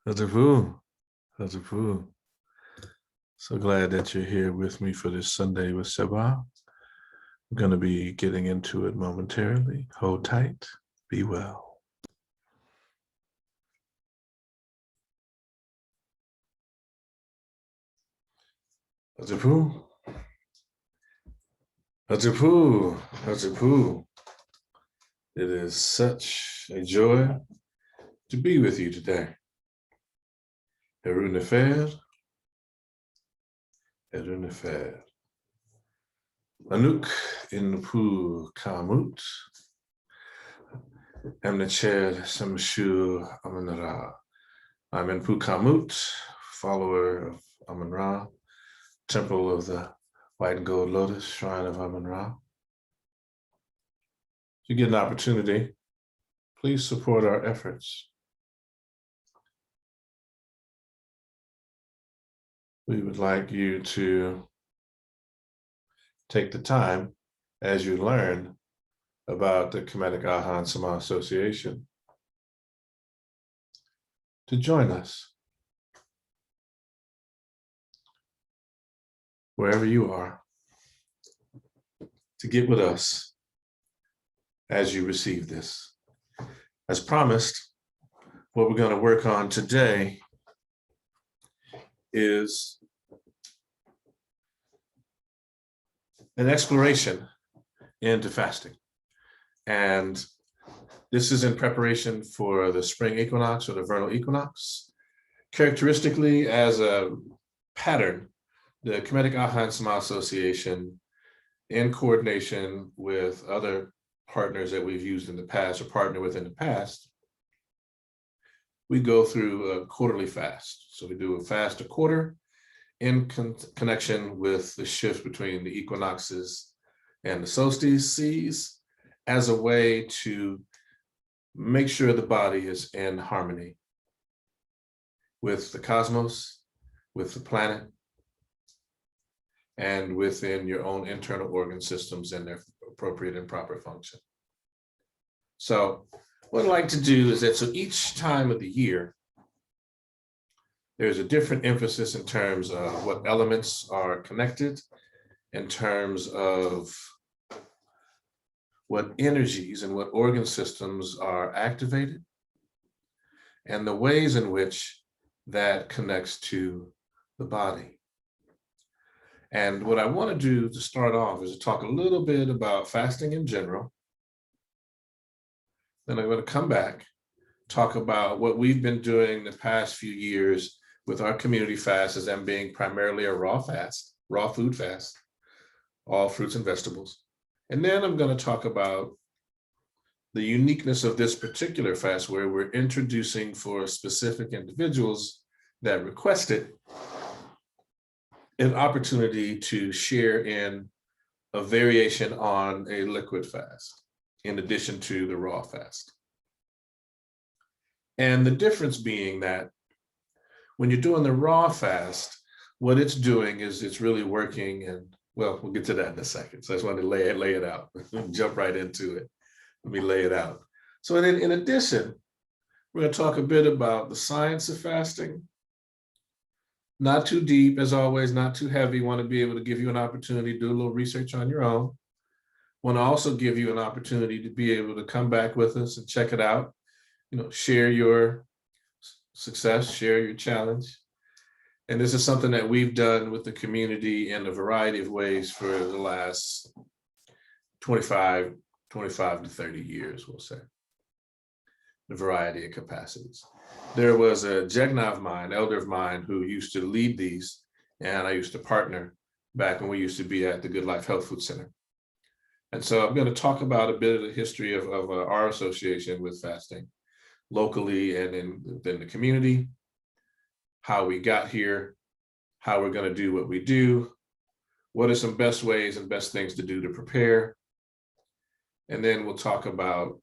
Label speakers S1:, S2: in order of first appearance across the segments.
S1: How's it? So glad that you're here with me for this Sunday with Seba. We're going to be getting into it momentarily. Hold tight. Be well. How's it? It is such a joy to be with you today. Herunefer. Anuk Inpu Kamut. Emnecher Samshu Amanra. I'm Inpu Kamut, follower of Amun-Ra, Temple of the White and Gold Lotus, Shrine of Amun-Ra. If you get an opportunity, please support our efforts. We would like you to take the time as you learn about the Kemetic Ahan Sama Association to join us wherever you are, to get with us as you receive this. As promised, what we're going to work on today is an exploration into fasting. And this is in preparation for the spring equinox or the vernal equinox. Characteristically, as a pattern, the Kemetic Ahan Sama Association, in coordination with other partners that we've used in the past or partner with in the past, we go through a quarterly fast. So we do a fast a quarter in connection with the shift between the equinoxes and the solstices as a way to make sure the body is in harmony with the cosmos, with the planet, and within your own internal organ systems and their appropriate and proper function. So what I'd like to do is that, so each time of the year, there's a different emphasis in terms of what elements are connected, in terms of what energies and what organ systems are activated, and the ways in which that connects to the body. And what I want to do to start off is to talk a little bit about fasting in general. Then I'm going to come back, talk about what we've been doing the past few years with our community fast, as them being primarily a raw fast, raw food fast, all fruits and vegetables. And then I'm going to talk about the uniqueness of this particular fast, where we're introducing for specific individuals that request it, an opportunity to share in a variation on a liquid fast, in addition to the raw fast. And the difference being that when you're doing the raw fast, what it's doing is it's really working, and well, we'll get to that in a second. So I just wanted to lay it out, jump right into it. Let me lay it out. So in addition, we're going to talk a bit about the science of fasting. Not too deep, as always, not too heavy. Want to be able to give you an opportunity to do a little research on your own. Want to also give you an opportunity to be able to come back with us and check it out. You know, share your success, share your challenge. And this is something that we've done with the community in a variety of ways for the last 25 to 30 years, we'll say. A variety of capacities. There was a Jegna of mine, elder of mine, who used to lead these, and I used to partner back when we used to be at the Good Life Health Food Center. And so I'm going to talk about a bit of the history of our association with fasting, locally and within the community, how we got here, how we're going to do what we do, what are some best ways and best things to do to prepare. And then we'll talk about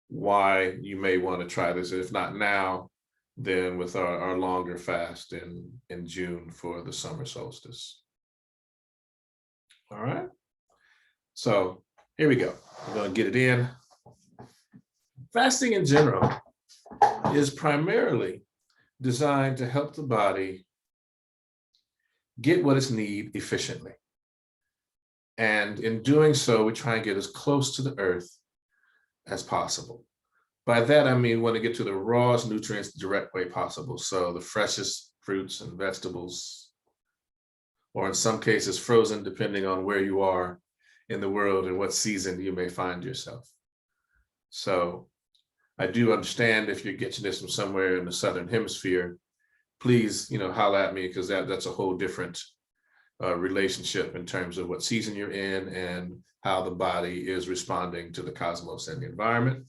S1: why you may want to try this, if not now, then with our longer fast in June for the summer solstice. All right. So here we go. I'm going to get it in. Fasting in general is primarily designed to help the body get what it's need efficiently. And in doing so, we try and get as close to the earth as possible. By that, I mean, we want to get to the rawest nutrients the direct way possible. So the freshest fruits and vegetables, or in some cases, frozen, depending on where you are in the world and what season you may find yourself. So I do understand if you're getting this from somewhere in the Southern Hemisphere, please, holler at me, because that's a whole different relationship in terms of what season you're in and how the body is responding to the cosmos and the environment,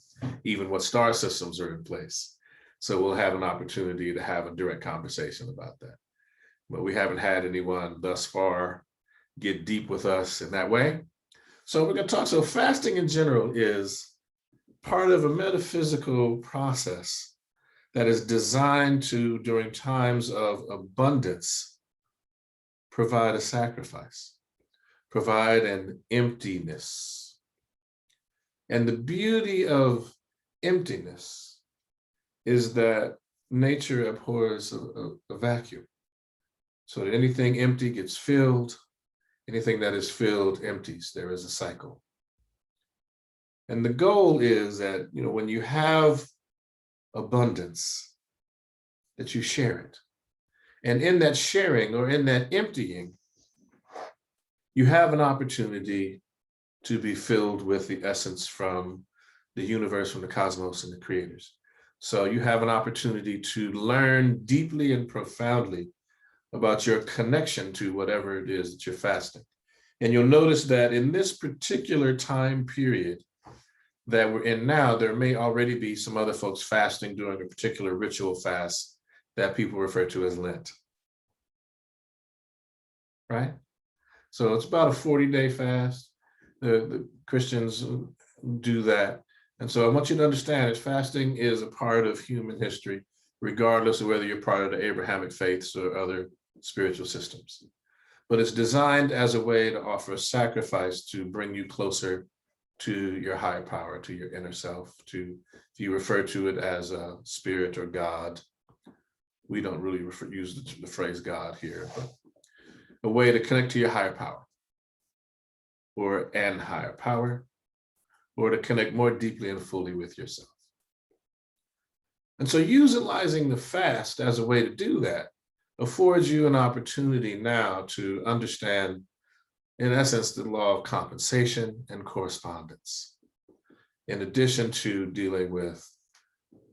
S1: even what star systems are in place. So we'll have an opportunity to have a direct conversation about that. But we haven't had anyone thus far get deep with us in that way. So we're going to talk. So fasting in general is part of a metaphysical process that is designed to, during times of abundance, provide a sacrifice, provide an emptiness. And the beauty of emptiness is that nature abhors a vacuum. So that anything empty gets filled, anything that is filled empties. There is a cycle. And the goal is that, when you have abundance, that you share it. And in that sharing, or in that emptying, you have an opportunity to be filled with the essence from the universe, from the cosmos and the creators. So you have an opportunity to learn deeply and profoundly about your connection to whatever it is that you're fasting. And you'll notice that in this particular time period that we're in now, there may already be some other folks fasting during a particular ritual fast that people refer to as Lent. Right? So it's about a 40-day fast. The Christians do that. And so I want you to understand that fasting is a part of human history, regardless of whether you're part of the Abrahamic faiths or other spiritual systems. But it's designed as a way to offer a sacrifice to bring you closer to your higher power, to your inner self, if you refer to it as a spirit or God. We don't really use the phrase God here, but a way to connect to your higher power, or an higher power, or to connect more deeply and fully with yourself. And so utilizing the fast as a way to do that affords you an opportunity now to understand, in essence, the law of compensation and correspondence, in addition to dealing with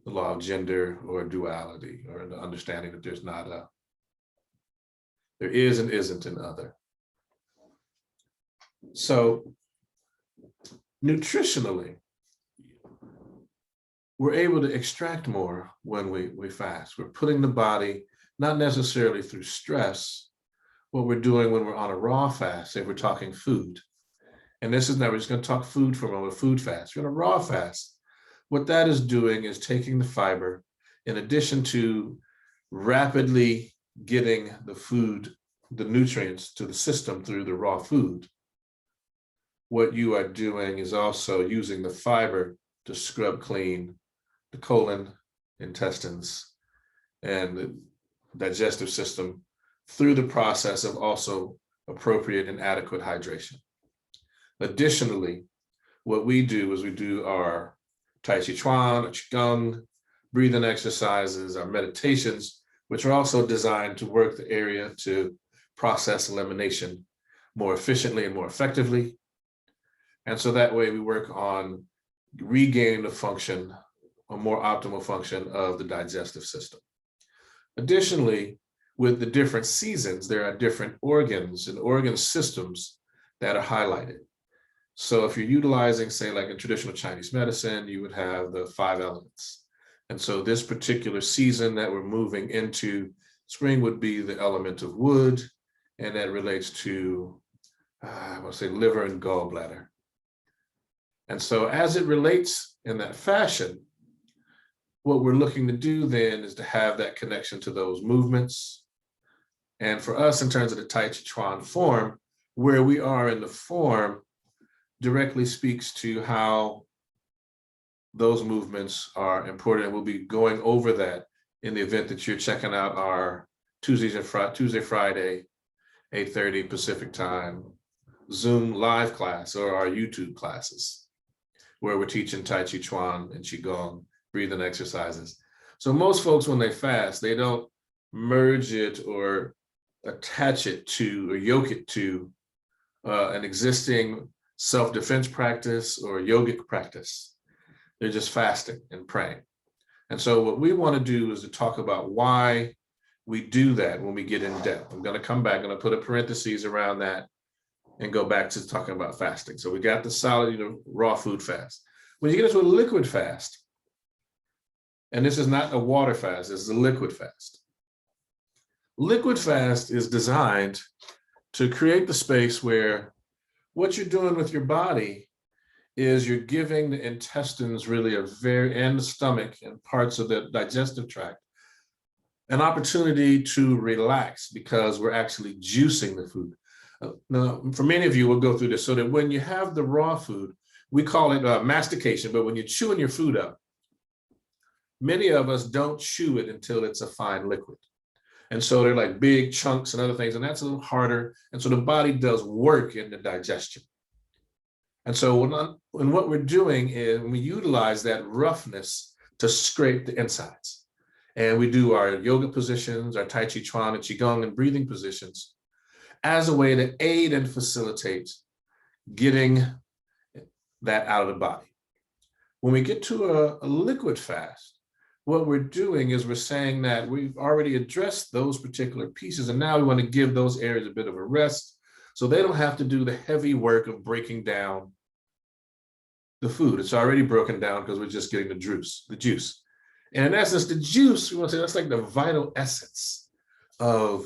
S1: the law of gender or duality, or the understanding that there is and isn't an other. So nutritionally, we're able to extract more when we fast. We're putting the body, not necessarily through stress, what we're doing when we're on a raw fast, if we're talking food. And this is now, we're just going to talk food for a moment, food fast. You're on a raw fast. What that is doing is taking the fiber, in addition to rapidly getting the food, the nutrients to the system through the raw food. What you are doing is also using the fiber to scrub clean the colon, intestines, and the digestive system through the process of also appropriate and adequate hydration. Additionally, what we do is we do our Tai Chi Chuan, our Qigong, breathing exercises, our meditations, which are also designed to work the area to process elimination more efficiently and more effectively. And so that way we work on regaining the function, a more optimal function of the digestive system. Additionally, with the different seasons, there are different organs and organ systems that are highlighted. So if you're utilizing, say, like in traditional Chinese medicine, you would have the 5 elements. And so this particular season that we're moving into, spring would be the element of wood, and that relates to, I want to say, liver and gallbladder. And so as it relates in that fashion, what we're looking to do then is to have that connection to those movements. And for us, in terms of the Tai Chi Chuan form, where we are in the form directly speaks to how those movements are important. We'll be going over that in the event that you're checking out our Tuesday, Friday, 8:30 Pacific time, Zoom live class, or our YouTube classes, where we're teaching Tai Chi Chuan and Qigong, breathing exercises. So most folks, when they fast, they don't merge it or attach it to or yoke it to an existing self-defense practice or yogic practice. They're just fasting and praying. And so what we want to do is to talk about why we do that when we get in depth. I'm going to come back, I'm going to put a parentheses around that and go back to talking about fasting. So we got the solid, raw food fast. When you get into a liquid fast, and this is not a water fast, this is a liquid fast. Liquid fast is designed to create the space where what you're doing with your body is you're giving the intestines really and the stomach and parts of the digestive tract an opportunity to relax, because we're actually juicing the food. Now, for many of you, we'll go through this so that when you have the raw food, we call it mastication, but when you're chewing your food up, many of us don't chew it until it's a fine liquid. And so they're like big chunks and other things, and that's a little harder. And so the body does work in the digestion. And so when what we're doing is we utilize that roughness to scrape the insides. And we do our yoga positions, our Tai Chi Chuan and Qigong and breathing positions as a way to aid and facilitate getting that out of the body. When we get to a liquid fast, what we're doing is we're saying that we've already addressed those particular pieces, and now we want to give those areas a bit of a rest so they don't have to do the heavy work of breaking down the food. It's already broken down because we're just getting the juice. And in essence, the juice, we want to say that's like the vital essence of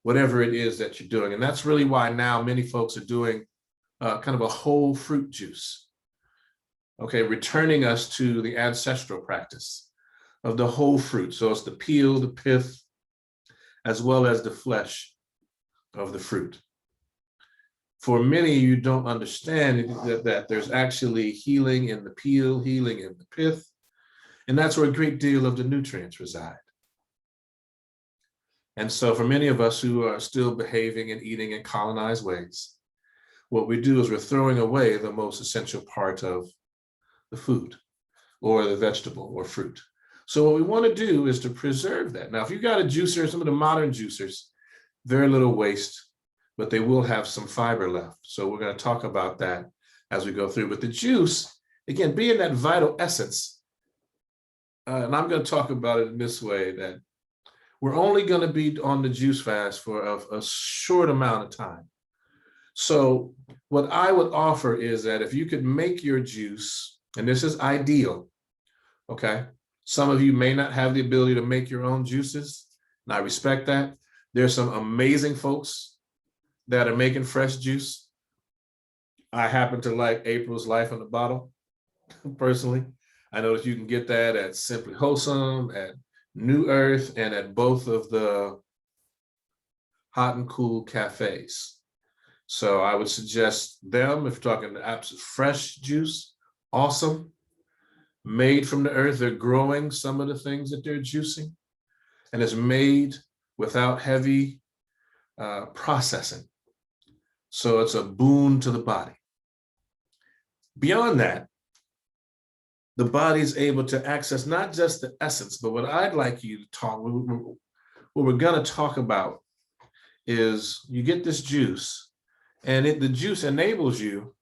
S1: whatever it is that you're doing. And that's really why now many folks are doing kind of a whole fruit juice. Okay, returning us to the ancestral practice of the whole fruit. So it's the peel, the pith, as well as the flesh of the fruit. For many, you don't understand that there's actually healing in the peel, healing in the pith, and that's where a great deal of the nutrients reside. And so for many of us who are still behaving and eating in colonized ways, what we do is we're throwing away the most essential part of the food or the vegetable or fruit. So what we want to do is to preserve that. Now, if you've got a juicer, some of the modern juicers, very little waste, but they will have some fiber left. So we're going to talk about that as we go through. But the juice, again, being that vital essence, and I'm going to talk about it in this way, that we're only going to be on the juice fast for a short amount of time. So what I would offer is that if you could make your juice, and this is ideal, okay? Some of you may not have the ability to make your own juices, and I respect that. There's some amazing folks that are making fresh juice. I happen to like April's Life in the Bottle, personally. I know that you can get that at Simply Wholesome, at New Earth, and at both of the hot and cool cafes. So I would suggest them if you're talking absolute fresh juice, awesome. Made from the earth, they're growing some of the things that they're juicing, and it's made without heavy processing. So it's a boon to the body. Beyond that, the body's able to access not just the essence, but what I'd like you to talk, what we're going to talk about is you get this juice, and the juice enables you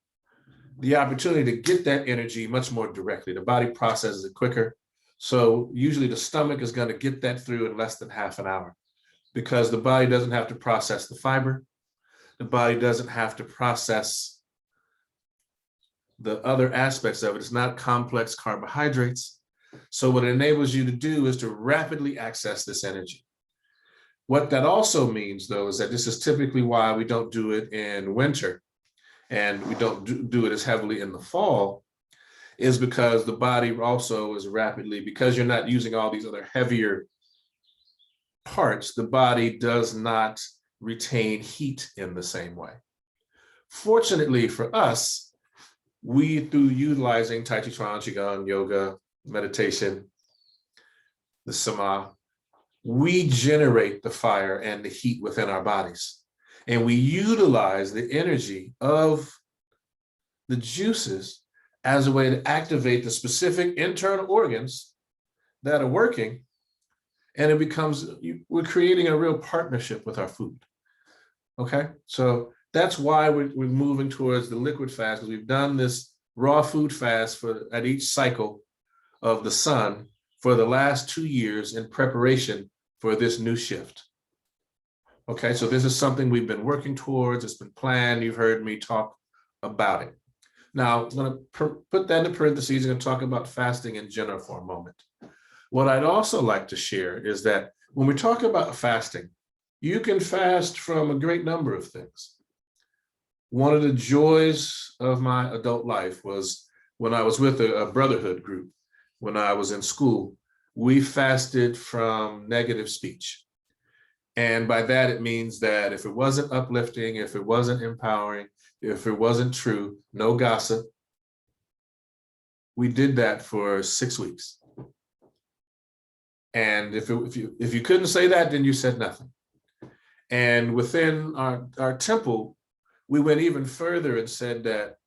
S1: the opportunity to get that energy much more directly. The body processes it quicker. So usually the stomach is going to get that through in less than half an hour, because the body doesn't have to process the fiber. The body doesn't have to process the other aspects of it. It's not complex carbohydrates. So what it enables you to do is to rapidly access this energy. What that also means, though, is that this is typically why we don't do it in winter, and we don't do it as heavily in the fall, is because the body also is rapidly, because you're not using all these other heavier parts, the body does not retain heat in the same way. Fortunately for us, we, through utilizing Tai Chi Chuan, Qigong, yoga, meditation, the Sama, we generate the fire and the heat within our bodies. And we utilize the energy of the juices as a way to activate the specific internal organs that are working. And it becomes, we're creating a real partnership with our food. Okay, so that's why we're moving towards the liquid fast, because we've done this raw food fast at each cycle of the sun for the last 2 years in preparation for this new shift. Okay, so this is something we've been working towards. It's been planned. You've heard me talk about it. Now, I'm going to put that in parentheses and talk about fasting in general for a moment. What I'd also like to share is that when we talk about fasting, you can fast from a great number of things. One of the joys of my adult life was when I was with a brotherhood group, when I was in school, we fasted from negative speech. And by that, it means that if it wasn't uplifting, if it wasn't empowering, if it wasn't true, no gossip. We did that for 6 weeks. And if you couldn't say that, then you said nothing. And within our temple, we went even further and said that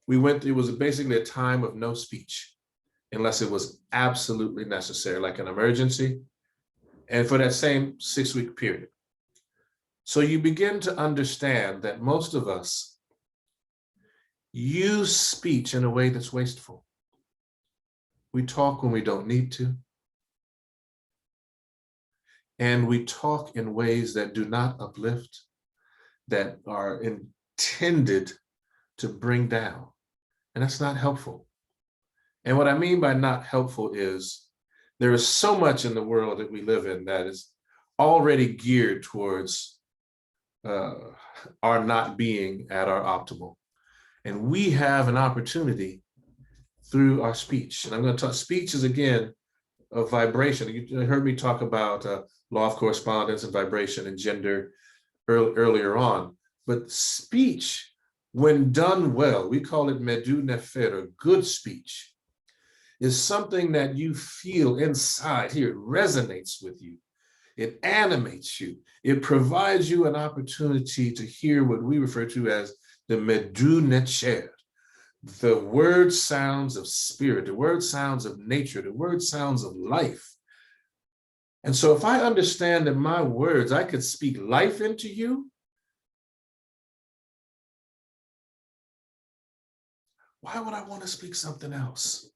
S1: it was basically a time of no speech, unless it was absolutely necessary, like an emergency, and for that same 6-week period. So you begin to understand that most of us use speech in a way that's wasteful. We talk when we don't need to. And we talk in ways that do not uplift, that are intended to bring down. And that's not helpful. And what I mean by not helpful is there is so much in the world that we live in that is already geared towards our not being at our optimal. And we have an opportunity through our speech. And I'm going to talk, speech is again a vibration. You heard me talk about law of correspondence and vibration and gender earlier on. But speech, when done well, we call it medu nefer, or good speech, is something that you feel inside here. It resonates with you. It animates you. It provides you an opportunity to hear what we refer to as the medu necher, the word sounds of spirit, the word sounds of nature, the word sounds of life. And so if I understand that my words, I could speak life into you, why would I want to speak something else?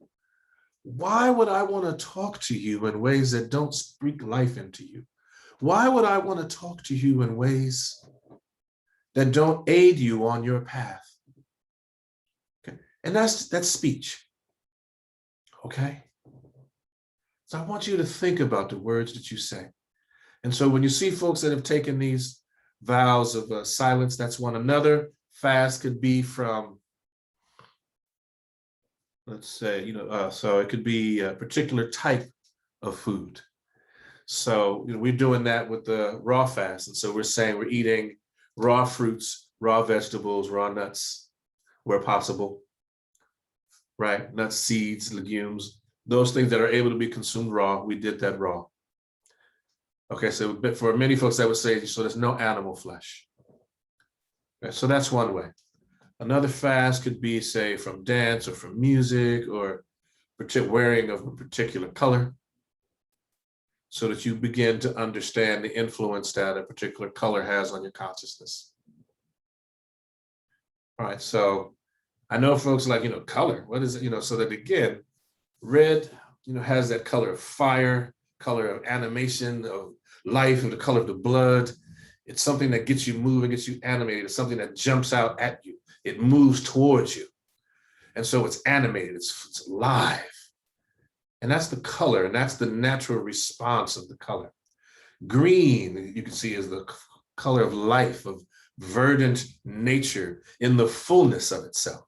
S1: Why would I want to talk to you in ways that don't speak life into you? Why would I want to talk to you in ways that don't aid you on your path? Okay. And that's speech. Okay. So I want you to think about the words that you say. And so when you see folks that have taken these vows of silence, that's one. Another fast could be from, let's say, so it could be a particular type of food. So we're doing that with the raw fast. And so we're saying we're eating raw fruits, raw vegetables, raw nuts, where possible, right? Nuts, seeds, legumes, those things that are able to be consumed raw. We did that raw. Okay, so for many folks that would say, so there's no animal flesh. Okay, so that's one way. Another fast could be, say, from dance or from music or wearing of a particular color, so that you begin to understand the influence that a particular color has on your consciousness. All right, so I know folks like, color, what is it? So that again, red, has that color of fire, color of animation, of life, of the color of the blood. It's something that gets you moving, gets you animated. It's something that jumps out at you. It moves towards you. And so it's animated, it's live. And that's the color, and that's the natural response of the color. Green, you can see, is the color of life, of verdant nature in the fullness of itself.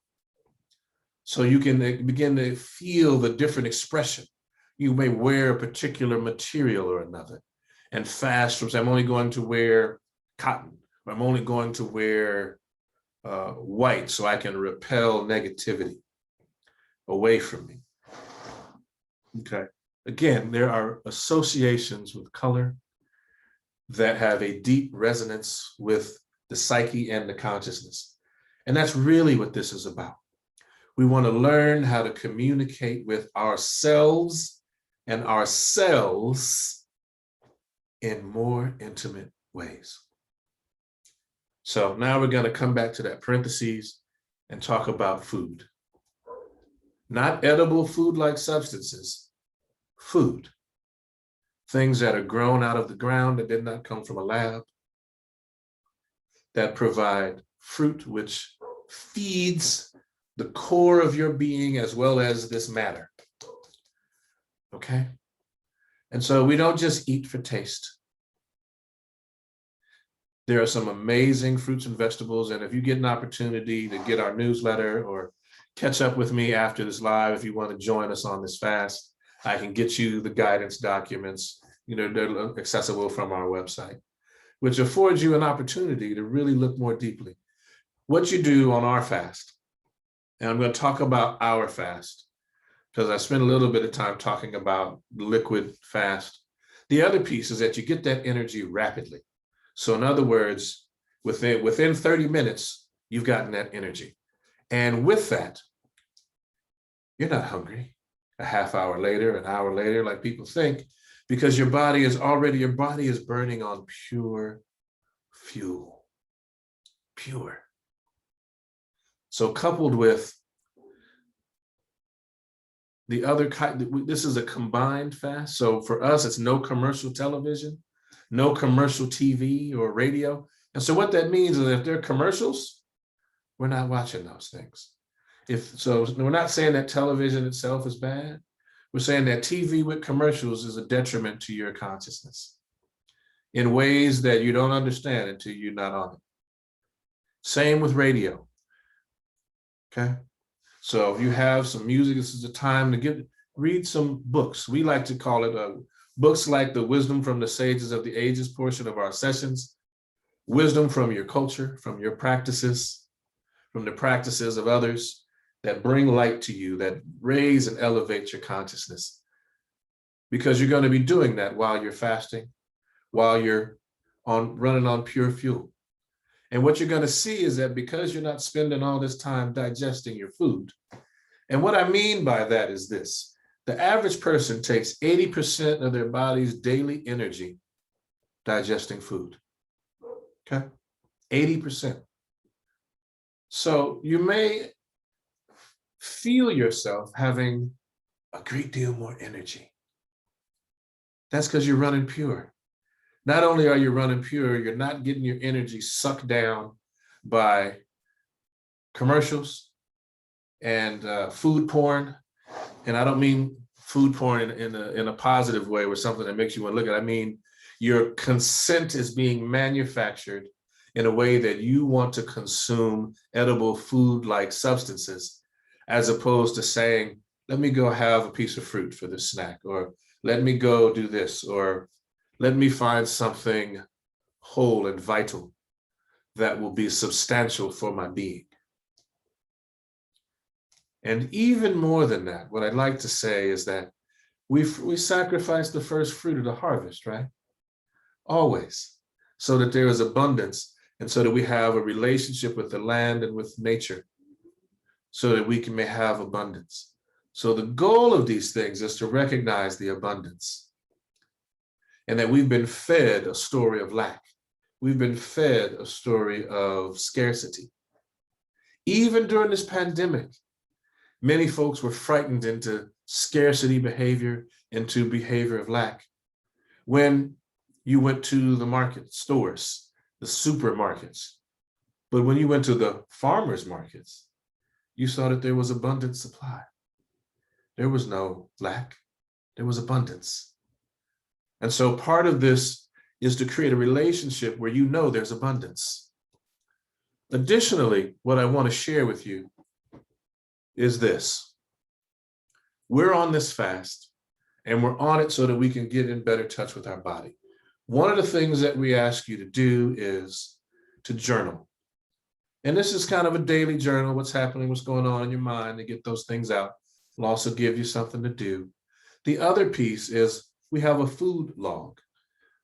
S1: So you can begin to feel the different expression. You may wear a particular material or another and fast from, say, I'm only going to wear cotton, or I'm only going to wear white so I can repel negativity. away from me. Okay. Again, there are associations with color that have a deep resonance with the psyche and the consciousness. And that's really what this is about. We want to learn how to communicate with ourselves and ourselves in more intimate ways. So now we're going to come back to that parentheses and talk about food. Not edible food-like substances, food. Things that are grown out of the ground that did not come from a lab, that provide fruit which feeds the core of your being as well as this matter. Okay? And so we don't just eat for taste. There are some amazing fruits and vegetables, and if you get an opportunity to get our newsletter or catch up with me after this live, if you want to join us on this fast, I can get you the guidance documents. They're accessible from our website, which affords you an opportunity to really look more deeply what you do on our fast. And I'm going to talk about our fast because I spent a little bit of time talking about liquid fast. The other piece is that you get that energy rapidly. So in other words, within 30 minutes, you've gotten that energy. And with that, you're not hungry a half hour later, an hour later, like people think, because your body is burning on pure fuel, pure. So coupled with the other kind, this is a combined fast. So for us, it's no commercial television, no commercial TV or radio. And so what that means is if there are commercials, we're not watching those things. So we're not saying that television itself is bad. We're saying that TV with commercials is a detriment to your consciousness in ways that you don't understand until you're not on it. Same with radio. Okay. So if you have some music, this is the time to read some books. We like to call it books like the Wisdom from the Sages of the Ages portion of our sessions, wisdom from your culture, from your practices, from the practices of others that bring light to you, that raise and elevate your consciousness. Because you're going to be doing that while you're fasting, while you're running on pure fuel. And what you're going to see is that because you're not spending all this time digesting your food, and what I mean by that is this: the average person takes 80% of their body's daily energy digesting food. Okay? 80%. So you may feel yourself having a great deal more energy. That's because you're running pure. Not only are you running pure, you're not getting your energy sucked down by commercials and food porn. And I don't mean food porn in a positive way or something that makes you want to look at it. I mean, your consent is being manufactured in a way that you want to consume edible food-like substances, as opposed to saying, let me go have a piece of fruit for this snack, or let me go do this, or let me find something whole and vital that will be substantial for my being. And even more than that, what I'd like to say is that we sacrifice the first fruit of the harvest, right? Always, so that there is abundance and so that we have a relationship with the land and with nature, so that we may have abundance. So the goal of these things is to recognize the abundance, and that we've been fed a story of lack. We've been fed a story of scarcity. Even during this pandemic, many folks were frightened into scarcity behavior, into behavior of lack. When you went to the market stores, the supermarkets, but when you went to the farmers markets, you saw that there was abundant supply. There was no lack, there was abundance. And so part of this is to create a relationship where you know there's abundance. Additionally, what I want to share with you is this. We're on this fast, and we're on it so that we can get in better touch with our body. One of the things that we ask you to do is to journal. And this is kind of a daily journal, what's happening, what's going on in your mind, to get those things out. It'll also give you something to do. The other piece is we have a food log.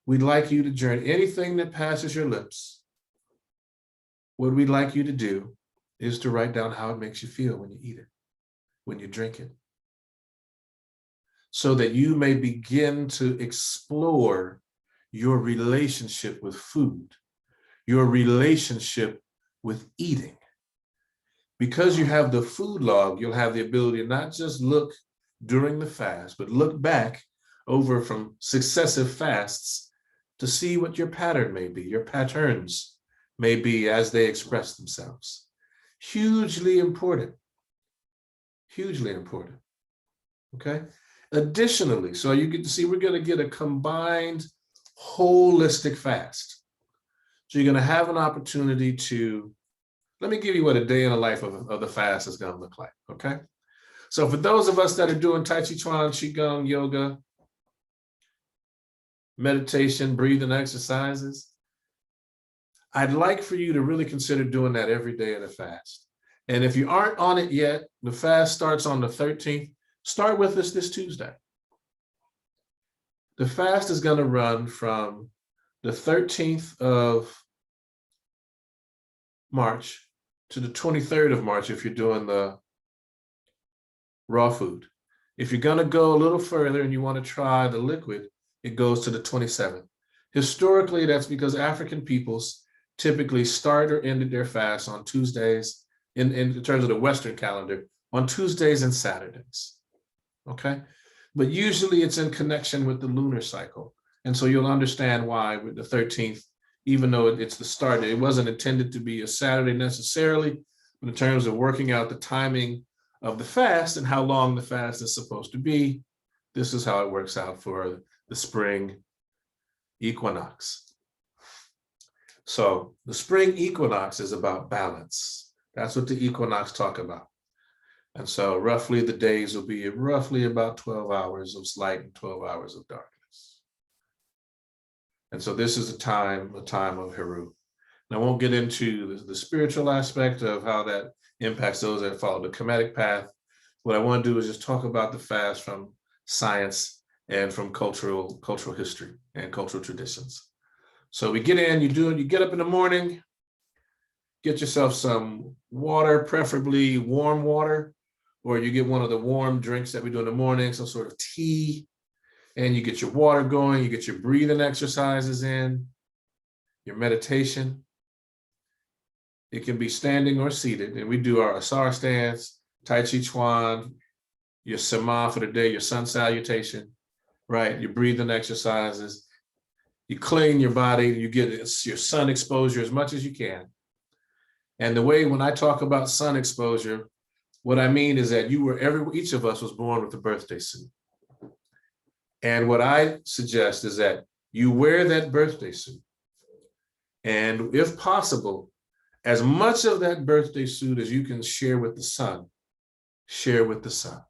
S1: We'd like you to journal anything that passes your lips. What we'd like you to do is to write down how it makes you feel when you eat it, when you drink it, so that you may begin to explore your relationship with food, your relationship with eating. Because you have the food log, you'll have the ability to not just look during the fast, but look back over from successive fasts to see what your pattern may be, your patterns may be as they express themselves. Hugely important, hugely important, okay? Additionally, so you get to see, we're gonna get a combined holistic fast. So you're gonna have an opportunity to, let me give you what a day in the life of the fast is gonna look like, okay? So for those of us that are doing Tai Chi Chuan, Qigong, yoga, meditation, breathing exercises, I'd like for you to really consider doing that every day of the fast. And if you aren't on it yet, the fast starts on the 13th. Start with us this Tuesday. The fast is gonna run from the 13th of March to the 23rd of March if you're doing the raw food. If you're gonna go a little further and you wanna try the liquid, it goes to the 27th. Historically, that's because African peoples typically start or ended their fast on Tuesdays, in terms of the Western calendar, on Tuesdays and Saturdays, okay? But usually it's in connection with the lunar cycle. And so you'll understand why with the 13th, even though it's the start, it wasn't intended to be a Saturday necessarily, but in terms of working out the timing of the fast and how long the fast is supposed to be, this is how it works out for the spring equinox. So the spring equinox is about balance. That's what the equinox talk about. And so roughly the days will be roughly about 12 hours of light and 12 hours of darkness. And so this is a time of Heru. And I won't get into the spiritual aspect of how that impacts those that follow the Kemetic path. What I want to do is just talk about the fast from science and from cultural history and cultural traditions. So we get in, you get up in the morning, get yourself some water, preferably warm water, or you get one of the warm drinks that we do in the morning, some sort of tea, and you get your water going, you get your breathing exercises in, your meditation. It can be standing or seated, and we do our Asar stance, Tai Chi Chuan, your Sema for the day, your sun salutation, right? Your breathing exercises. You clean your body, you get your sun exposure as much as you can. And the way when I talk about sun exposure, what I mean is that each of us was born with a birthday suit. And what I suggest is that you wear that birthday suit. And if possible, as much of that birthday suit as you can share with the sun, share with the sun.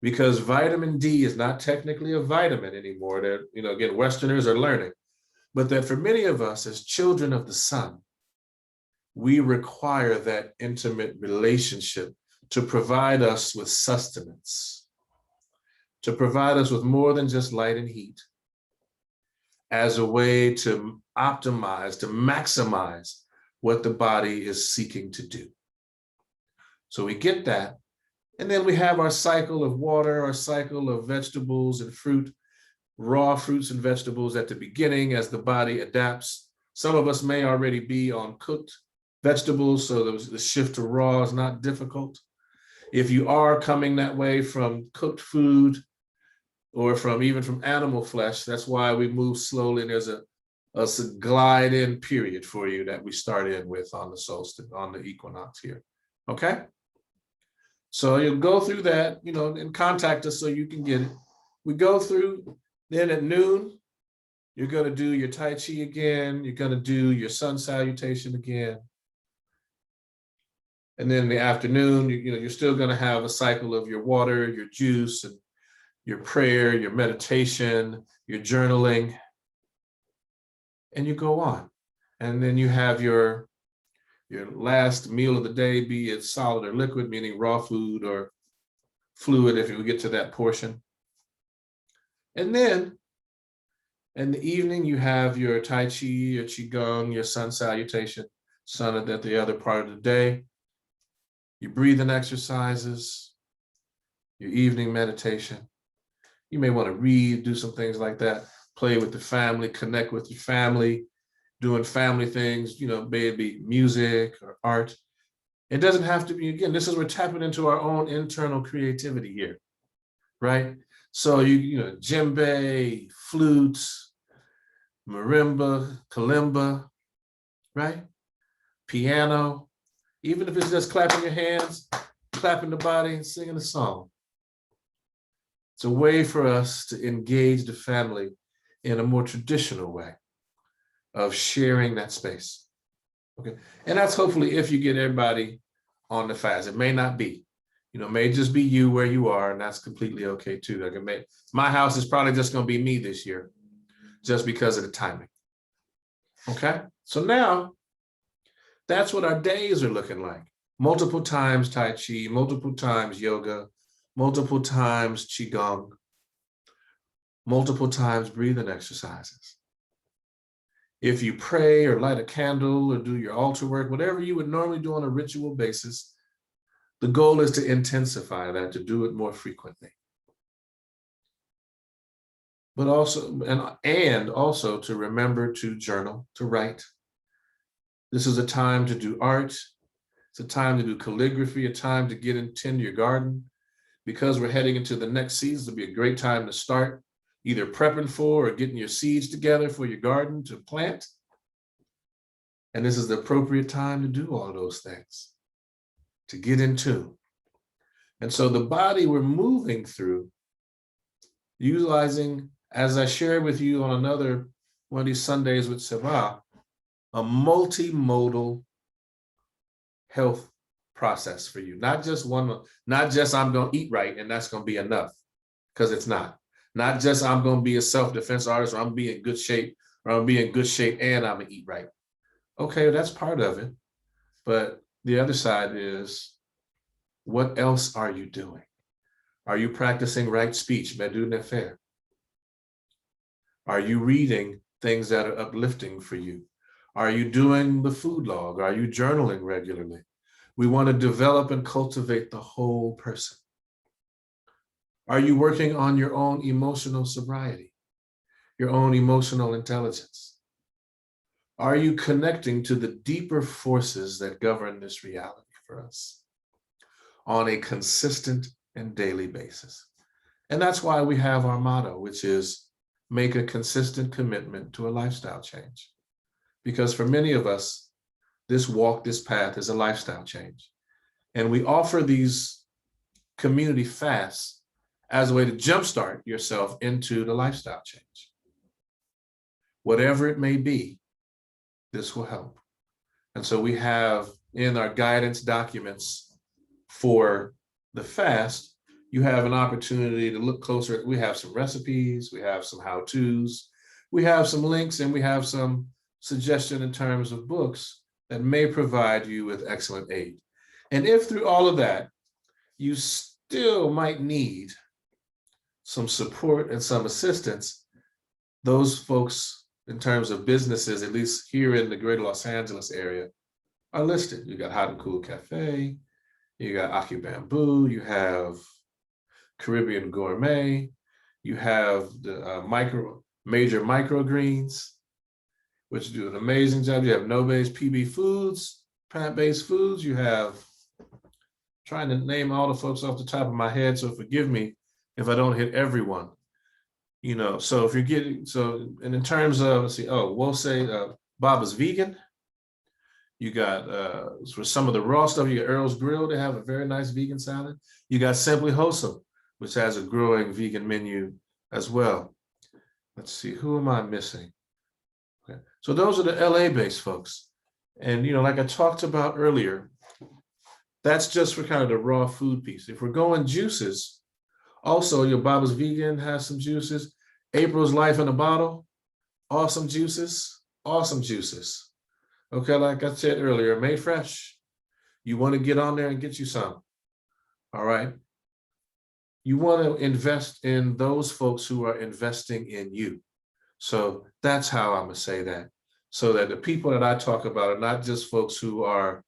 S1: Because vitamin D is not technically a vitamin anymore. That, again, Westerners are learning, but that for many of us as children of the sun, we require that intimate relationship to provide us with sustenance, to provide us with more than just light and heat, as a way to optimize, to maximize what the body is seeking to do. So we get that. And then we have our cycle of water, our cycle of vegetables and fruit, raw fruits and vegetables at the beginning as the body adapts. Some of us may already be on cooked vegetables, so the shift to raw is not difficult. If you are coming that way from cooked food or even from animal flesh, that's why we move slowly. And there's a glide in period for you that we start in with on the solstice, on the equinox here, okay? So you'll go through that, and contact us so you can get it. We go through, then at noon, you're going to do your Tai Chi again. You're going to do your sun salutation again. And then in the afternoon, you're still going to have a cycle of your water, your juice, and your prayer, your meditation, your journaling, and you go on. And then you have your last meal of the day, be it solid or liquid, meaning raw food or fluid if we get to that portion. And then in the evening, you have your Tai Chi, your Qigong, your sun salutation, sun at the other part of the day, your breathing exercises, your evening meditation. You may want to read, do some things like that, play with the family, connect with your family, doing family things, may it be music or art. It doesn't have to be, again, this is we're tapping into our own internal creativity here, right? So djembe, flutes, marimba, kalimba, right? Piano, even if it's just clapping your hands, clapping the body and singing a song. It's a way for us to engage the family in a more traditional way of sharing that space. Okay. And that's hopefully if you get everybody on the fast. It may not be, it may just be you where you are, and that's completely okay too. Like my house is probably just going to be me this year, just because of the timing. Okay. So now that's what our days are looking like. Multiple times Tai Chi, multiple times yoga, multiple times Qigong, multiple times breathing exercises. If you pray or light a candle or do your altar work, whatever you would normally do on a ritual basis, the goal is to intensify that, to do it more frequently. But also, and also to remember to journal, to write. This is a time to do art. It's a time to do calligraphy, a time to get and tend your garden. Because we're heading into the next season, it'll be a great time to start either prepping for or getting your seeds together for your garden to plant. And this is the appropriate time to do all those things, to get in tune. And so the body we're moving through, utilizing, as I shared with you on another one of these Sundays with Seba, a multimodal health process for you. Not just I'm going to eat right and that's going to be enough, because it's not. Not just I'm going to be a self-defense artist, or I'm going to be in good shape, or I'm going to be in good shape and I'm going to eat right. Okay, that's part of it. But the other side is, what else are you doing? Are you practicing right speech, medu nefer? Are you reading things that are uplifting for you? Are you doing the food log? Are you journaling regularly? We want to develop and cultivate the whole person. Are you working on your own emotional sobriety, your own emotional intelligence? Are you connecting to the deeper forces that govern this reality for us on a consistent and daily basis? And that's why we have our motto, which is make a consistent commitment to a lifestyle change. Because for many of us, this walk, this path is a lifestyle change. And we offer these community fasts as a way to jumpstart yourself into the lifestyle change. Whatever it may be, this will help. And so we have in our guidance documents for the fast, you have an opportunity to look closer. We have some recipes, we have some how-tos, we have some links, and we have some suggestion in terms of books that may provide you with excellent aid. And if through all of that, you still might need some support and some assistance, those folks in terms of businesses, at least here in the greater Los Angeles area, are listed. You got Hot and Cool Cafe, you got Aki Bamboo, you have Caribbean Gourmet, you have the major microgreens, which do an amazing job. You have Nobe's PB Foods, plant-based foods. You have, trying to name all the folks off the top of my head, so forgive me if I don't hit everyone. So if you're getting, and in terms of, let's see, we'll say Baba's Vegan. You got, for some of the raw stuff, you got Earl's Grill. They have a very nice vegan salad. You got Simply Wholesome, which has a growing vegan menu as well. Let's see, who am I missing? Okay. So those are the LA-based folks. And, like I talked about earlier, that's just for kind of the raw food piece. If we're going juices, also, your Baba's Vegan has some juices. April's Life in a Bottle, awesome juices, awesome juices. Okay, like I said earlier, made fresh. You want to get on there and get you some. All right. You want to invest in those folks who are investing in you. So that's how I'm going to say that. So that the people that I talk about are not just folks who are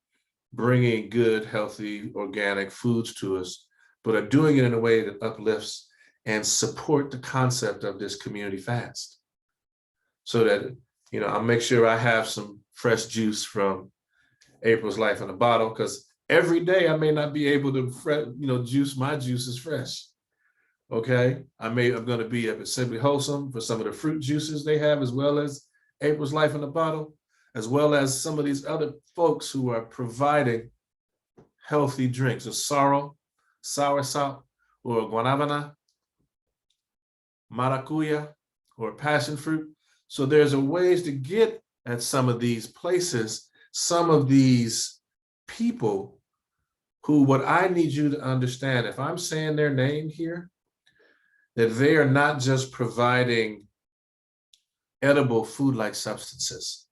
S1: bringing good, healthy, organic foods to us, but are doing it in a way that uplifts and support the concept of this community fast. So that, I'll make sure I have some fresh juice from April's Life in a Bottle, because every day I may not be able to, juice my juices fresh. Okay, I'm going to be up at Simply Wholesome for some of the fruit juices they have, as well as April's Life in a Bottle, as well as some of these other folks who are providing healthy drinks, of sorrel, soursop, or guanabana, maracuya, or passion fruit. So there's a ways to get at some of these places, some of these people who, what I need you to understand, if I'm saying their name here, that they are not just providing edible food-like substances.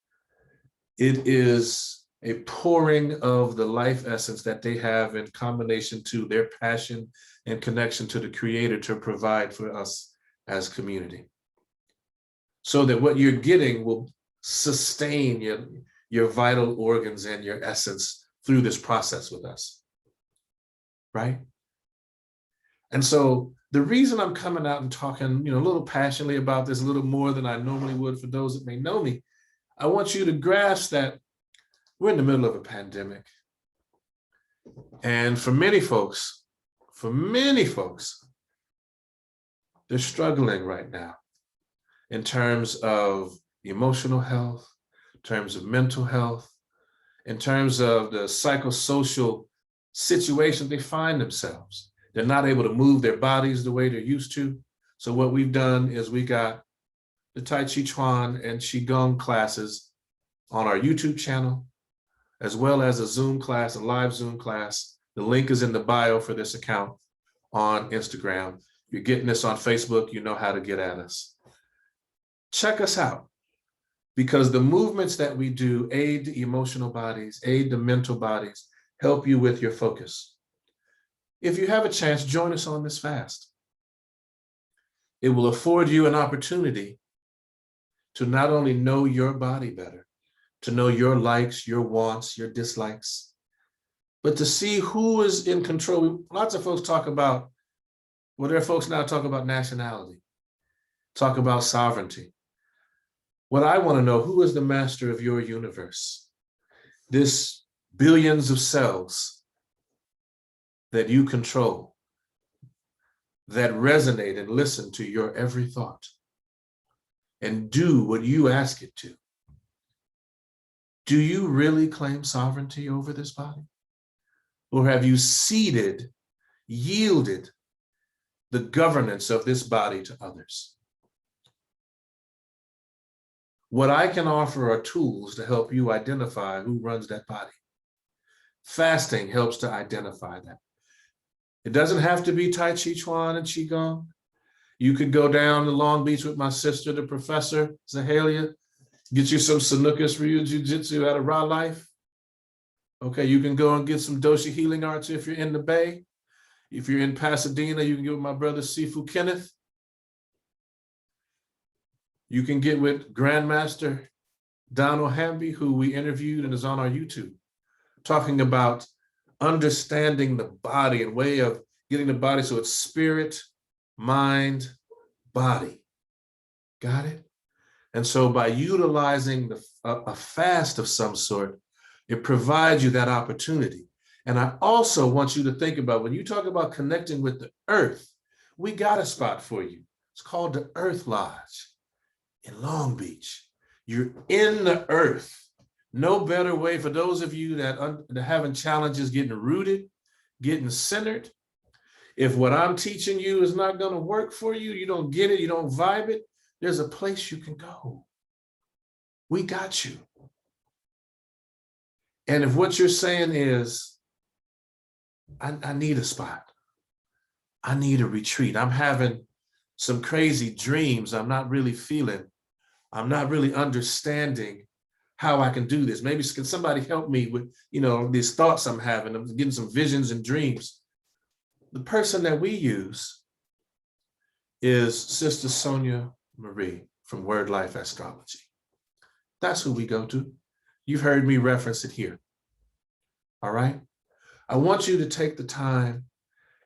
S1: It is a pouring of the life essence that they have in combination to their passion and connection to the Creator to provide for us as community. So that what you're getting will sustain your vital organs and your essence through this process with us, right? And so the reason I'm coming out and talking, a little passionately about this, a little more than I normally would for those that may know me, I want you to grasp that we're in the middle of a pandemic. And for many folks, they're struggling right now in terms of emotional health, in terms of mental health, in terms of the psychosocial situation they find themselves. They're not able to move their bodies the way they're used to. So what we've done is we got the Tai Chi Chuan and Qigong classes on our YouTube channel, as well as a Zoom class, a live Zoom class. The link is in the bio for this account on Instagram. If you're getting this on Facebook, you know how to get at us. Check us out, because the movements that we do aid the emotional bodies, aid the mental bodies, help you with your focus. If you have a chance, join us on this fast. It will afford you an opportunity to not only know your body better, to know your likes, your wants, your dislikes, but to see who is in control. Lots of folks talk about, there are folks now talk about nationality, talk about sovereignty. What I want to know, who is the master of your universe? This billions of cells that you control, that resonate and listen to your every thought and do what you ask it to. Do you really claim sovereignty over this body? Or have you yielded the governance of this body to others? What I can offer are tools to help you identify who runs that body. Fasting helps to identify that. It doesn't have to be Tai Chi Chuan and Qigong. You could go down to Long Beach with my sister, the professor, Zahalia, get you some Sanukas Ryu Jiu-Jitsu out of Raw Life. Okay, you can go and get some Dosha Healing Arts if you're in the Bay. If you're in Pasadena, you can get with my brother Sifu Kenneth. You can get with Grandmaster Donald Hamby, who we interviewed and is on our YouTube, talking about understanding the body and way of getting the body so it's spirit, mind, body. Got it? And so by utilizing a fast of some sort, it provides you that opportunity. And I also want you to think about, when you talk about connecting with the earth, we got a spot for you. It's called the Earth Lodge in Long Beach. You're in the earth. No better way for those of you that are having challenges getting rooted, getting centered. If what I'm teaching you is not going to work for you, you don't get it, you don't vibe it, there's a place you can go. We got you. And if what you're saying is, I need a spot, I need a retreat, I'm having some crazy dreams, I'm not really feeling, I'm not really understanding how I can do this. Maybe can somebody help me with, these thoughts I'm having, I'm getting some visions and dreams. the person that we use is Sister Sonia Marie from Word Life Astrology. That's who we go to. You've heard me reference it here. All right. I want you to take the time,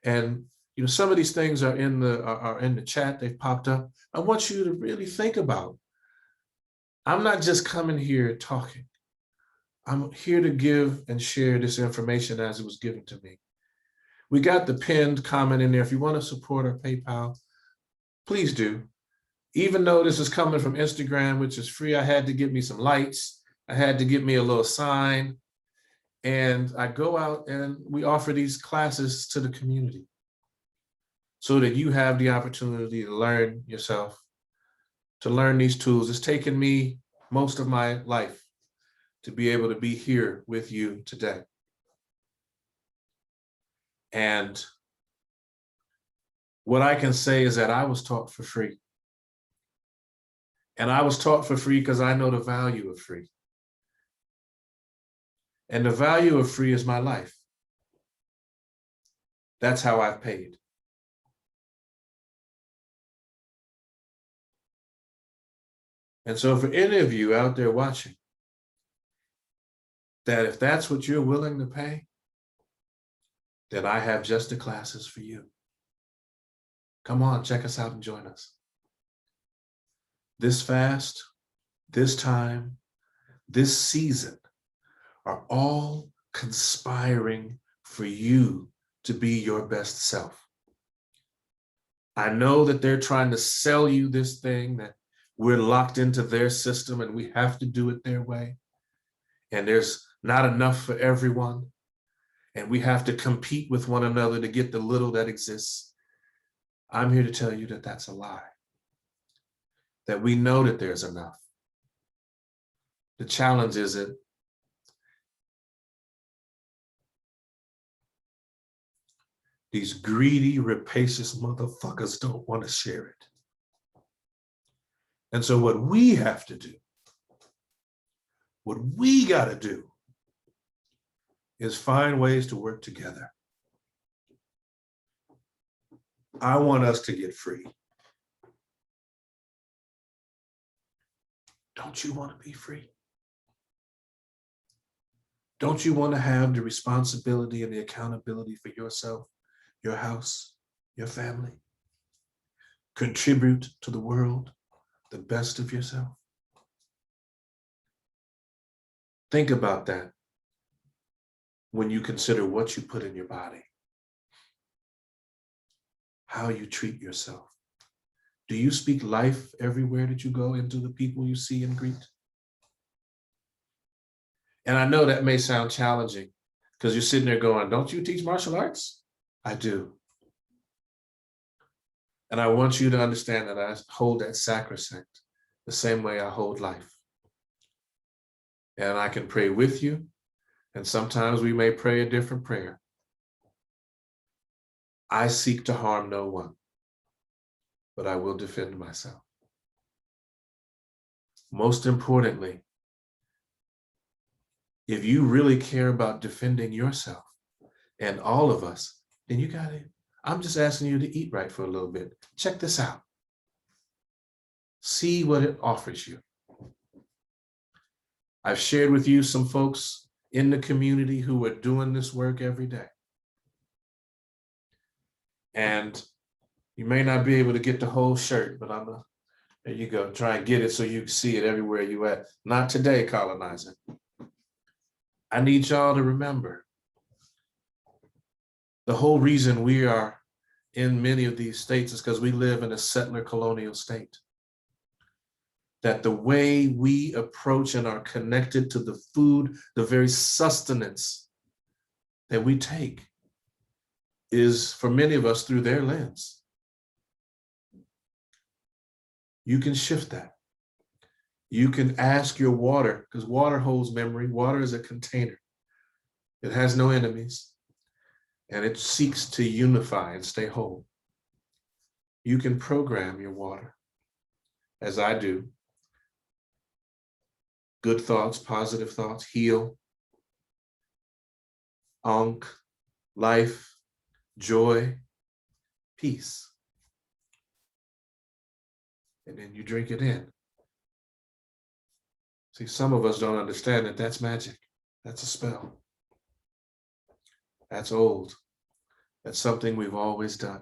S1: and some of these things are in the chat. They've popped up. I want you to really think about. I'm not just coming here talking. I'm here to give and share this information as it was given to me. We got the pinned comment in there. If you want to support our PayPal, please do. Even though this is coming from Instagram, which is free, I had to get me some lights. I had to get me a little sign. And I go out and we offer these classes to the community so that you have the opportunity to learn yourself, to learn these tools. It's taken me most of my life to be able to be here with you today. And what I can say is that I was taught for free. And I was taught for free because I know the value of free. And the value of free is my life. That's how I've paid. And so for any of you out there watching, that if that's what you're willing to pay, then I have just the classes for you. Come on, check us out and join us. This fast, this time, this season are all conspiring for you to be your best self. I know that they're trying to sell you this thing that we're locked into their system and we have to do it their way. And there's not enough for everyone. And we have to compete with one another to get the little that exists. I'm here to tell you that that's a lie. That we know that there's enough. The challenge is that these greedy, rapacious motherfuckers don't want to share it. And so what we have to do, what we got to do, is find ways to work together. I want us to get free. Don't you want to be free? Don't you want to have the responsibility and the accountability for yourself, your house, your family? Contribute to the world the best of yourself? Think about that when you consider what you put in your body, how you treat yourself. Do you speak life everywhere that you go into the people you see and greet? And I know that may sound challenging because you're sitting there going, don't you teach martial arts? I do. And I want you to understand that I hold that sacrosanct the same way I hold life. And I can pray with you. And sometimes we may pray a different prayer. I seek to harm no one, but I will defend myself. Most importantly, if you really care about defending yourself and all of us, then you got to, I'm just asking you to eat right for a little bit. Check this out. See what it offers you. I've shared with you some folks in the community who are doing this work every day. And you may not be able to get the whole shirt, but there you go. Try and get it so you can see it everywhere you at. Not today, colonizer. I need y'all to remember the whole reason we are in many of these states is because we live in a settler colonial state. That the way we approach and are connected to the food, the very sustenance that we take is for many of us through their lens. You can shift that. You can ask your water, because water holds memory. Water is a container. It has no enemies, and it seeks to unify and stay whole. You can program your water, as I do. Good thoughts, positive thoughts, heal, Ankh, life, joy, peace. And then you drink it in. See, some of us don't understand that that's magic. That's a spell. That's old. That's something we've always done.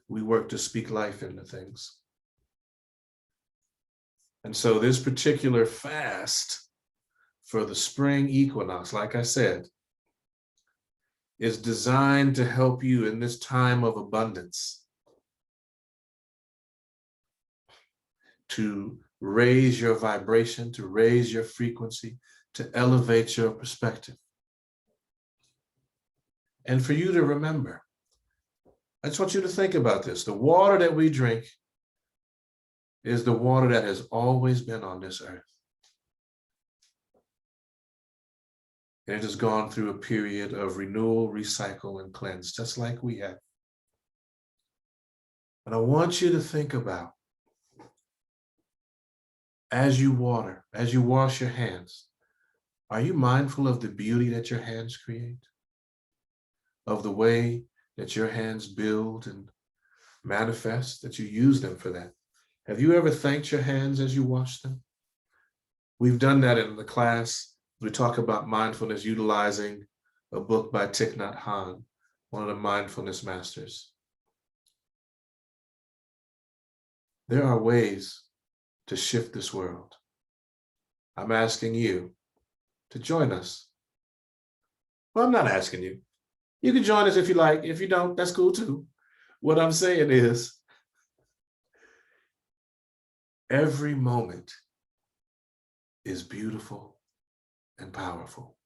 S1: We work to speak life into things. And so this particular fast for the spring equinox, like I said, is designed to help you in this time of abundance to raise your vibration, to raise your frequency, to elevate your perspective. And for you to remember, I just want you to think about this. The water that we drink is the water that has always been on this earth. And it has gone through a period of renewal, recycle, and cleanse, just like we have. And I want you to think about, as you water, as you wash your hands, are you mindful of the beauty that your hands create? Of the way that your hands build and manifest, that you use them for that? Have you ever thanked your hands as you wash them? We've done that in the class. We talk about mindfulness utilizing a book by Thich Nhat Hanh, one of the mindfulness masters. There are ways to shift this world. I'm asking you to join us. Well, I'm not asking you. You can join us if you like. If you don't, that's cool too. What I'm saying is, every moment is beautiful and powerful.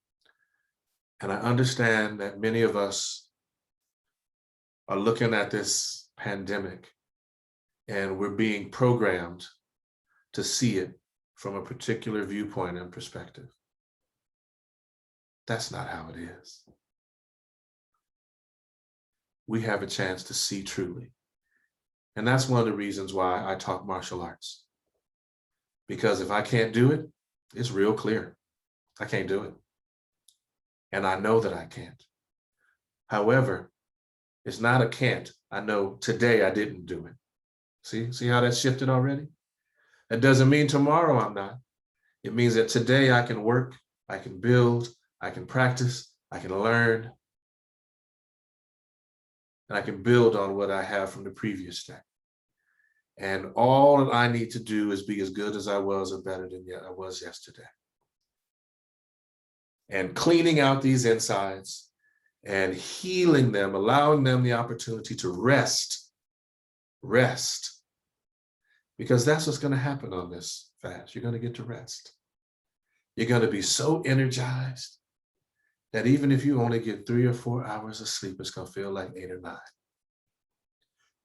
S1: And I understand that many of us are looking at this pandemic and we're being programmed to see it from a particular viewpoint and perspective. That's not how it is. We have a chance to see truly. And that's one of the reasons why I taught martial arts. Because if I can't do it, it's real clear. I can't do it. And I know that I can't. However, it's not a can't. I know today I didn't do it. See how that shifted already? That doesn't mean tomorrow I'm not. It means that today I can work, I can build, I can practice, I can learn, and I can build on what I have from the previous day. And all that I need to do is be as good as I was or better than I was yesterday. And cleaning out these insides and healing them, allowing them the opportunity to rest. Because that's what's going to happen on this fast. You're going to get to rest. You're going to be so energized that even if you only get 3 or 4 hours of sleep, it's going to feel like 8 or 9.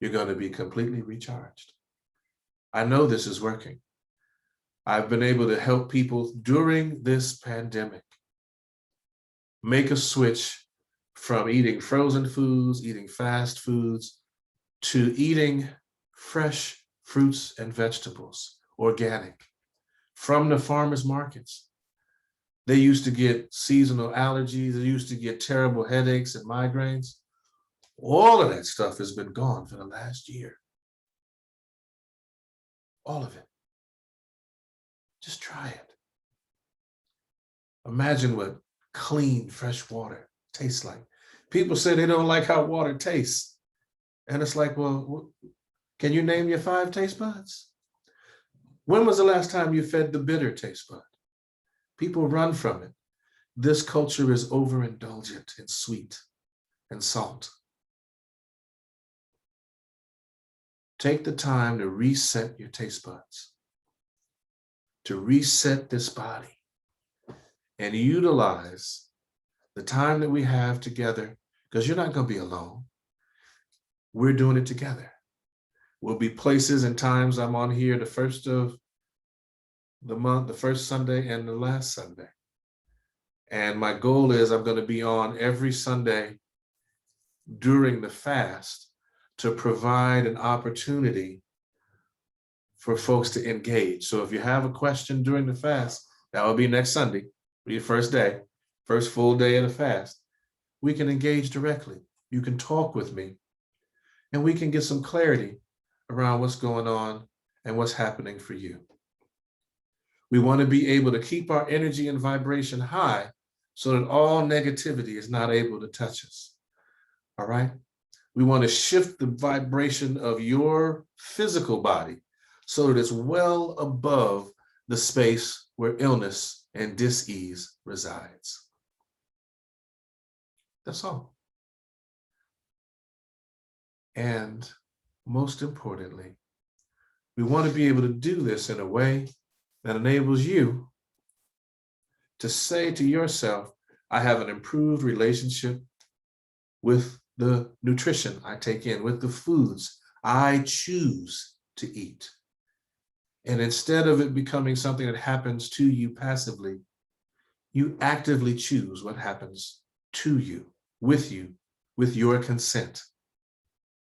S1: You're going to be completely recharged. I know this is working. I've been able to help people during this pandemic make a switch from eating frozen foods, eating fast foods, to eating fresh fruits and vegetables, organic, from the farmers markets. They used to get seasonal allergies. They used to get terrible headaches and migraines. All of that stuff has been gone for the last year. All of it. Just try it. Imagine what clean, fresh water tastes like. People say they don't like how water tastes. And it's like, well, can you name your 5 taste buds? When was the last time you fed the bitter taste bud? People run from it. This culture is overindulgent in sweet and salt. Take the time to reset your taste buds, to reset this body, and utilize the time that we have together, because you're not going to be alone. We're doing it together. Will be places and times I'm on here the first of the month, the first Sunday and the last Sunday. And my goal is I'm going to be on every Sunday during the fast to provide an opportunity for folks to engage. So if you have a question during the fast, that will be next Sunday, be your first day, first full day of the fast. We can engage directly. you can talk with me, and we can get some clarity around what's going on and what's happening for you. We want to be able to keep our energy and vibration high so that all negativity is not able to touch us. All right? We want to shift the vibration of your physical body so that it's well above the space where illness and dis-ease resides. That's all. And most importantly, we want to be able to do this in a way that enables you to say to yourself, I have an improved relationship with the nutrition I take in, with the foods I choose to eat. And instead of it becoming something that happens to you passively, you actively choose what happens to you, with your consent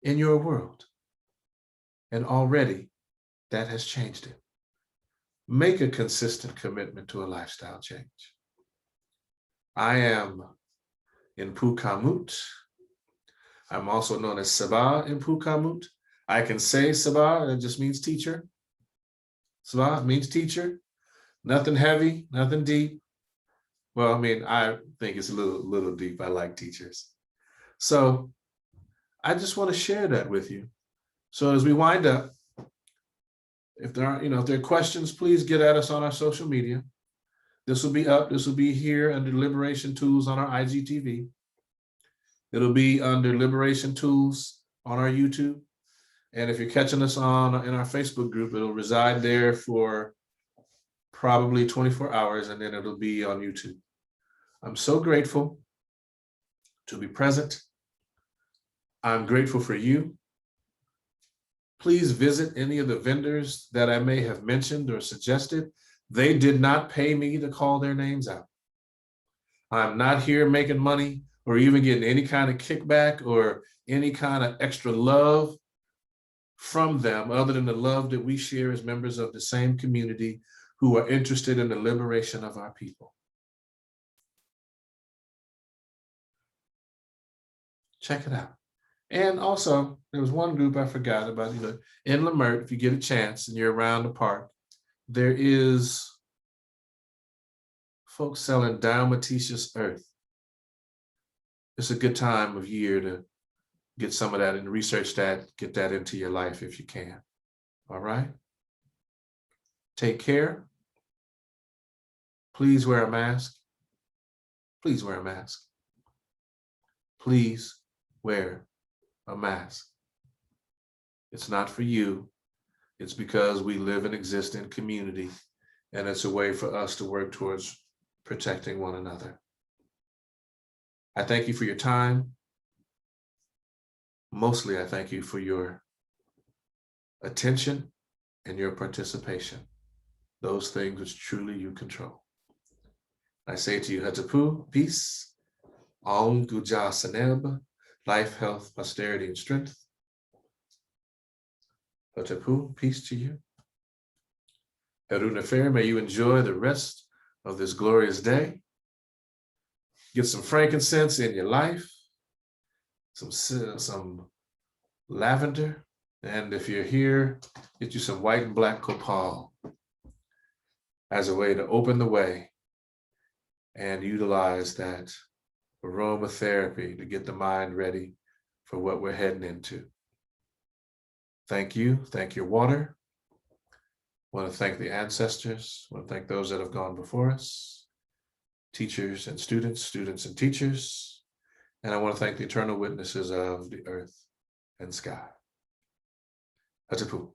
S1: in your world. And already that has changed it. Make a consistent commitment to a lifestyle change. I am Inpu Kamut. I'm also known as Seba Inpu Kamut. I can say Seba, it just means teacher. Seba means teacher. Nothing heavy, nothing deep. Well, I mean, I think it's a little deep. I like teachers. So I just want to share that with you. So as we wind up, if there are questions, please get at us on our social media. This will be up. This will be here under Liberation Tools on our IGTV. It'll be under Liberation Tools on our YouTube. And if you're catching us in our Facebook group, it'll reside there for probably 24 hours, and then it'll be on YouTube. I'm so grateful to be present. I'm grateful for you. Please visit any of the vendors that I may have mentioned or suggested. They did not pay me to call their names out. I'm not here making money or even getting any kind of kickback or any kind of extra love from them other than the love that we share as members of the same community who are interested in the liberation of our people. Check it out. And also, there was one group I forgot about, in Lamert, if you get a chance and you're around the park, there is folks selling diatomaceous earth. It's a good time of year to get some of that and research that, get that into your life if you can. All right? Take care. Please wear a mask. Please wear a mask. Please wear a mask. It's not for you. It's because we live and exist in community, and it's a way for us to work towards protecting one another. I thank you for your time. Mostly, I thank you for your attention and your participation, those things which truly you control. I say to you, Hatapu, peace, Aum Guja Saneb, life, health, prosperity, and strength. Hatapu, peace to you. Haruna Fair, may you enjoy the rest of this glorious day. Get some frankincense in your life, some lavender, and if you're here, get you some white and black copal as a way to open the way and utilize that aromatherapy to get the mind ready for what we're heading into. Thank you. Thank your water. I want to thank the ancestors. I want to thank those that have gone before us, teachers and students, students and teachers. And I want to thank the eternal witnesses of the earth and sky. Hatapu.